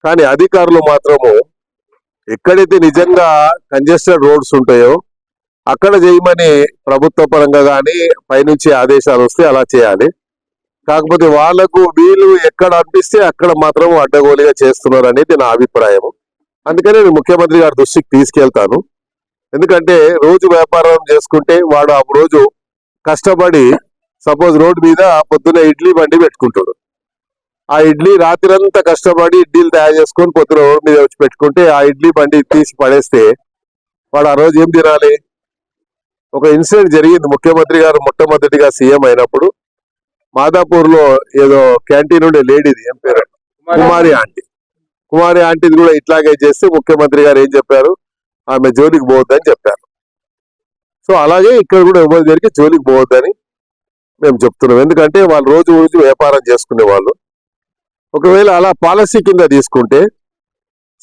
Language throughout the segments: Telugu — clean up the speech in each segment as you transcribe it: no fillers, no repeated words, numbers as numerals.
కానీ అధికారులు మాత్రము ఎక్కడైతే నిజంగా కంజెస్టెడ్ రోడ్స్ ఉంటాయో అక్కడ చేయమని ప్రభుత్వ పరంగా కానీ పైనుంచి ఆదేశాలు వస్తే అలా చేయాలి. కాకపోతే వాళ్లకు వీళ్ళు ఎక్కడ అనిపిస్తే అక్కడ మాత్రం అడ్డగోలుగా చేస్తున్నారు అనేది నా అభిప్రాయం. అందుకనే నేను ముఖ్యమంత్రి గారి దృష్టికి తీసుకెళ్తాను. ఎందుకంటే రోజు వ్యాపారం చేసుకుంటే వాడు ఆ రోజు కష్టపడి సపోజ్ రోడ్డు మీద పొద్దున ఇడ్లీ బండి పెట్టుకుంటాడు. ఆ ఇడ్లీ రాత్రంతా కష్టపడి ఇడ్లీలు తయారు చేసుకొని పొద్దున రోడ్డు మీద వచ్చి పెట్టుకుంటే ఆ ఇడ్లీ బండి తీసి పడేస్తే వాడు ఆ రోజు ఏం తినాలి? ఒక ఇన్సిడెంట్ జరిగింది. ముఖ్యమంత్రి గారు మొట్టమొదటిగా సీఎం అయినప్పుడు మాదాపూర్ లో ఏదో క్యాంటీన్ ఉండే లేడీది, ఏం పేరు, కుమారి ఆంటీది కూడా ఇట్లాగే చేస్తే ముఖ్యమంత్రి గారు ఏం చెప్పారు? ఆమె జోలికి పోవద్దని చెప్పారు. సో అలాగే ఇక్కడ కూడా ఎవరి దగ్గరికి జోలికి పోవద్దని మేము చెప్తున్నాం. ఎందుకంటే వాళ్ళు రోజు రోజు వ్యాపారం చేసుకునే వాళ్ళు. ఒకవేళ అలా పాలసీ కింద తీసుకుంటే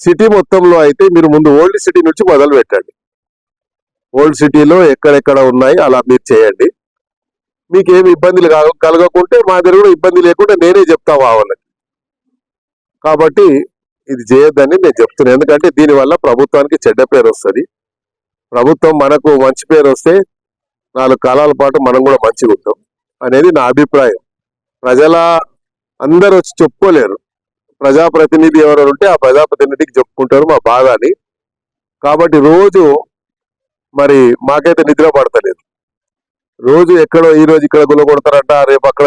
సిటీ మొత్తంలో అయితే మీరు ముందు ఓల్డ్ సిటీ నుంచి మొదలు పెట్టండి. ఓల్డ్ సిటీలో ఎక్కడెక్కడ ఉన్నాయి అలా మీరు చేయండి. మీకు ఏమి ఇబ్బందులు కలగకుంటే మా దగ్గర కూడా ఇబ్బంది లేకుండా నేనే చెప్తా వాళ్ళకి. కాబట్టి ఇది చేయొద్దని నేను చెప్తున్నాను. ఎందుకంటే దీనివల్ల ప్రభుత్వానికి చెడ్డ పేరు వస్తుంది. ప్రభుత్వం మనకు మంచి పేరు వస్తే 4 కాలాల పాటు మనం కూడా మంచిగా ఉంటాం అనేది నా అభిప్రాయం. ప్రజల అందరూ వచ్చి చెప్పుకోలేరు. ప్రజాప్రతినిధి ఎవరు ఉంటే ఆ ప్రజాప్రతినిధికి చెప్పుకుంటారు మా బాధ అని. కాబట్టి రోజు మరి మాకైతే నిద్ర పడతలేదు. రోజు ఎక్కడో ఈ రోజు ఇక్కడ గుల్ల కొడతారంట, రేపు అక్కడ